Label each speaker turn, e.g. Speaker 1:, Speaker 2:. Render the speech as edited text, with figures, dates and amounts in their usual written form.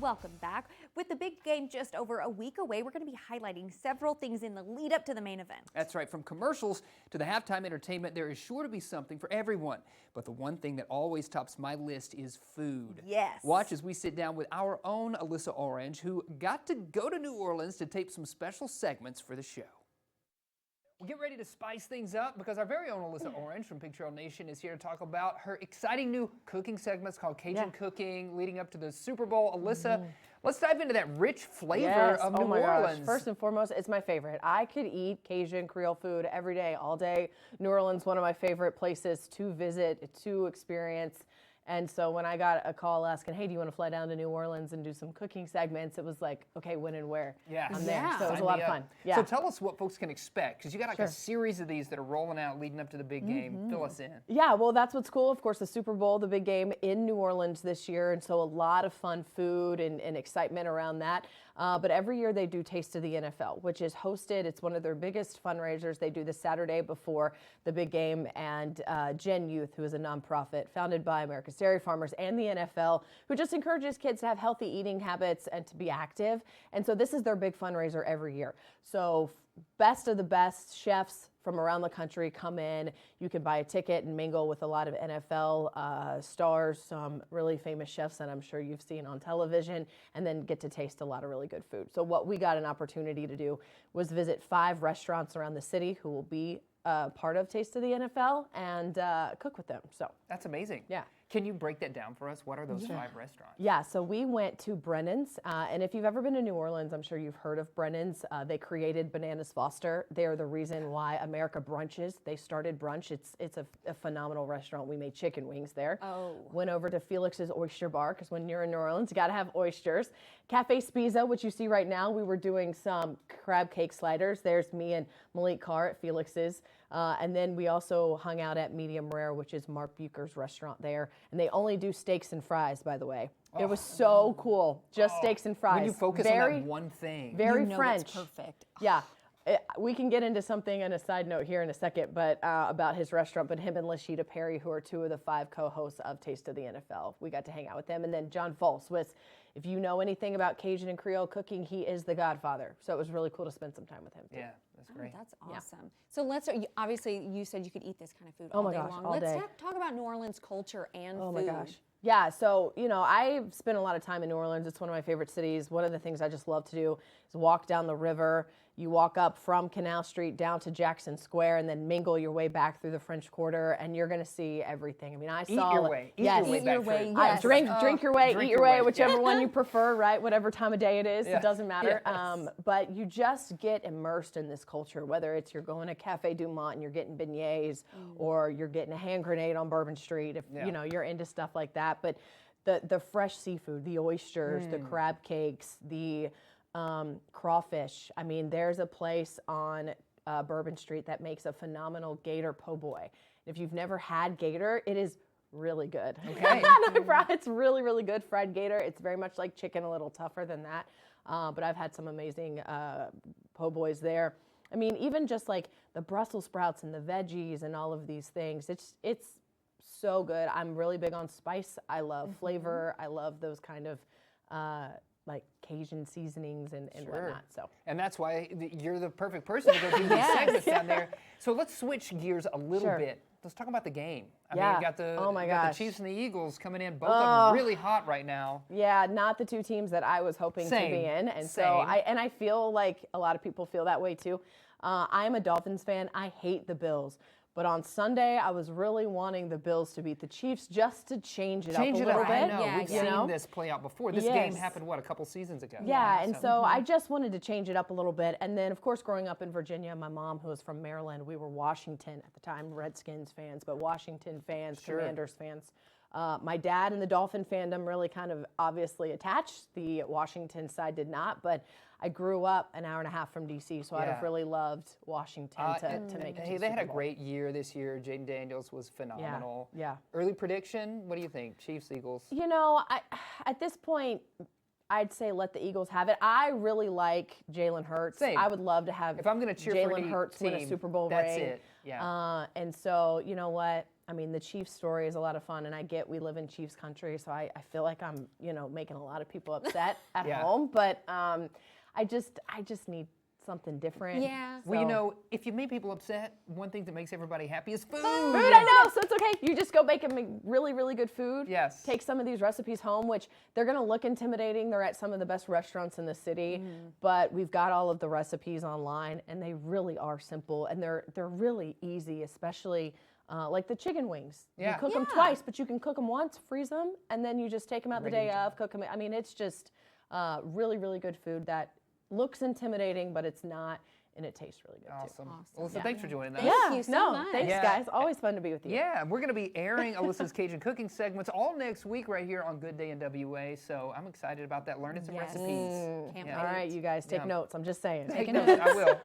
Speaker 1: Welcome back. With the big game just over a week away, we're going to be highlighting several things in the lead up to the main event.
Speaker 2: That's right. From commercials to the halftime entertainment, there is sure to be something for everyone. But the one thing that always tops my list is food.
Speaker 1: Yes.
Speaker 2: Watch as we sit down with our own Alyssa Orange, who got to go to New Orleans to tape some special segments for the show. Well, get ready to spice things up because our very own Alyssa Orange from Pig Trail Nation is here to talk about her exciting new cooking segments called Cajun Cooking leading up to the Super Bowl. Alyssa, let's dive into that rich flavor of New Orleans.
Speaker 3: Gosh. First and foremost, it's my favorite. I could eat Cajun Creole food every day, all day. New Orleans, one of my favorite places to visit, to experience. And so when I got a call asking, hey, do you want to fly down to New Orleans and do some cooking segments? It was like, okay, when and where?
Speaker 2: Yeah.
Speaker 3: I'm there. So it was a lot of fun. Yeah.
Speaker 2: So tell us what folks can expect, because you got like a series of these that are rolling out leading up to the big game. Fill us in.
Speaker 3: Yeah, well, that's what's cool. Of course, the Super Bowl, the big game in New Orleans this year. And so a lot of fun food and excitement around that. But every year they do Taste of the NFL, which is hosted. It's one of their biggest fundraisers. They do the Saturday before the big game. And Gen Youth, who is a nonprofit founded by America's Dairy Farmers and the NFL, who just encourages kids to have healthy eating habits and to be active. And so this is their big fundraiser every year. So best of the best chefs from around the country come in. You can buy a ticket and mingle with a lot of NFL stars, some really famous chefs that I'm sure you've seen on television, and then get to taste a lot of really good food. So what we got an opportunity to do was visit 5 restaurants around the city who will be part of Taste of the NFL and cook with them. So
Speaker 2: that's amazing.
Speaker 3: Yeah.
Speaker 2: Can you break that down for us? What are those 5 restaurants?
Speaker 3: Yeah, so we went to Brennan's, and if you've ever been to New Orleans, I'm sure you've heard of Brennan's. They created Bananas Foster. They are the reason why America brunches. They started brunch. It's a phenomenal restaurant. We made chicken wings there.
Speaker 1: Oh.
Speaker 3: Went over to Felix's Oyster Bar, because when you're in New Orleans, you got to have oysters. Cafe Spiza, which you see right now, we were doing some crab cake sliders. There's me and Malik Carr at Felix's. And then we also hung out at Medium Rare, which is Mark Bucher's restaurant there. And they only do steaks and fries, by the way. It was so cool. Just steaks and fries.
Speaker 2: When you focus on that one thing.
Speaker 3: Very
Speaker 1: you know
Speaker 3: French.
Speaker 1: It's perfect.
Speaker 3: Yeah. We can get into something on a side note here in a second, but about his restaurant. But him and Lashita Perry, who are 2 of the 5 co-hosts of Taste of the NFL, we got to hang out with them. And then John Folswitz, if you know anything about Cajun and Creole cooking, he is the godfather. So it was really cool to spend some time with him too.
Speaker 2: Yeah, that's great.
Speaker 1: That's awesome. So let's start. Obviously, you said you could eat this kind of food
Speaker 3: Oh
Speaker 1: all
Speaker 3: my
Speaker 1: day
Speaker 3: gosh,
Speaker 1: long.
Speaker 3: all
Speaker 1: Let's
Speaker 3: day.
Speaker 1: talk about New Orleans culture and food.
Speaker 3: Oh my gosh. Yeah, so, I've spent a lot of time in New Orleans. It's one of my favorite cities. One of the things I just love to do is walk down the river. You walk up from Canal Street down to Jackson Square and then mingle your way back through the French Quarter, and you're going to see everything. I mean, I saw...
Speaker 2: Eat your way.
Speaker 1: Eat your way, yes.
Speaker 3: Drink your way,
Speaker 2: drink
Speaker 3: eat your
Speaker 2: your
Speaker 3: way,
Speaker 2: way.
Speaker 3: whichever one you prefer, right? Whatever time of day it is,
Speaker 2: Yeah.
Speaker 3: it doesn't matter.
Speaker 2: Yes.
Speaker 3: But you just get immersed in this culture, whether it's you're going to Café Du Monde and you're getting beignets, or you're getting a hand grenade on Bourbon Street, if you're into stuff like that. But the fresh seafood, the oysters, the crab cakes, the crawfish. I mean, there's a place on Bourbon Street that makes a phenomenal gator po' boy. If you've never had gator, it is really good.
Speaker 2: Okay.
Speaker 3: It's really, really good fried gator. It's very much like chicken, a little tougher than that. But I've had some amazing po' boys there. I mean, even just like the Brussels sprouts and the veggies and all of these things, it's so good. I'm really big on spice. I love flavor. I love those kind of like Cajun seasonings and whatnot. So.
Speaker 2: And that's why you're the perfect person to go do these segments down there. So let's switch gears a little bit. Let's talk about the game. I mean, you got the Chiefs and the Eagles coming in, both of them really hot right now.
Speaker 3: Yeah, not the 2 teams that I was hoping to be in. And so I feel like a lot of people feel that way too. I am a Dolphins fan. I hate the Bills. But on Sunday, I was really wanting the Bills to beat the Chiefs just to change it up a little bit.
Speaker 2: I know.
Speaker 1: Yeah,
Speaker 2: We've seen this play out before. This game happened, a couple seasons ago?
Speaker 3: Yeah, and so I just wanted to change it up a little bit. And then, of course, growing up in Virginia, my mom, who was from Maryland, we were Washington at the time, Redskins fans, but Washington fans, Commanders fans. My dad and the Dolphin fandom really kind of obviously attached. The Washington side did not, but I grew up an hour and a half from D.C., so I'd have really loved Washington to make it.
Speaker 2: Hey, they had a great year this year. Jaden Daniels was phenomenal.
Speaker 3: Yeah.
Speaker 2: Early prediction, what do you think? Chiefs, Eagles?
Speaker 3: At this point, I'd say let the Eagles have it. I really like Jalen Hurts.
Speaker 2: Same.
Speaker 3: I would love to have
Speaker 2: if I'm going to cheer for
Speaker 3: Jalen Hurts win a Super Bowl ring.
Speaker 2: That's it. Yeah.
Speaker 3: And so, you know what? I mean, the Chiefs story is a lot of fun, and I get we live in Chiefs country, so I feel like I'm, making a lot of people upset at
Speaker 2: Yeah.
Speaker 3: home. But I just need something different.
Speaker 1: Yeah.
Speaker 2: Well,
Speaker 3: So-
Speaker 2: if you make people upset, one thing that makes everybody happy is food.
Speaker 3: Food, I know, so it's okay. You just go make them really, really good food.
Speaker 2: Yes.
Speaker 3: Take some of these recipes home, which they're going to look intimidating. They're at some of the best restaurants in the city, but we've got all of the recipes online, and they really are simple, and they're really easy, especially like the chicken wings.
Speaker 2: Yeah.
Speaker 3: You cook them twice, but you can cook them once, freeze them, and then you just take them out the
Speaker 2: Ready
Speaker 3: day
Speaker 2: to go.
Speaker 3: of, cook them. I mean, it's just really, really good food that looks intimidating, but it's not, and it tastes really good too.
Speaker 2: Awesome. Alyssa, thanks for joining us.
Speaker 1: Thank you so much.
Speaker 3: Thanks,
Speaker 2: Yeah.
Speaker 3: guys. Always fun to be with you.
Speaker 2: Yeah, we're going to be airing Alyssa's Cajun Cooking segments all next week right here on Good Day in WA. So I'm excited about that. Learning some recipes.
Speaker 1: Can't
Speaker 2: Yeah.
Speaker 3: All right, you guys, take
Speaker 2: Yeah.
Speaker 3: notes. I'm just saying.
Speaker 2: Take notes. I will.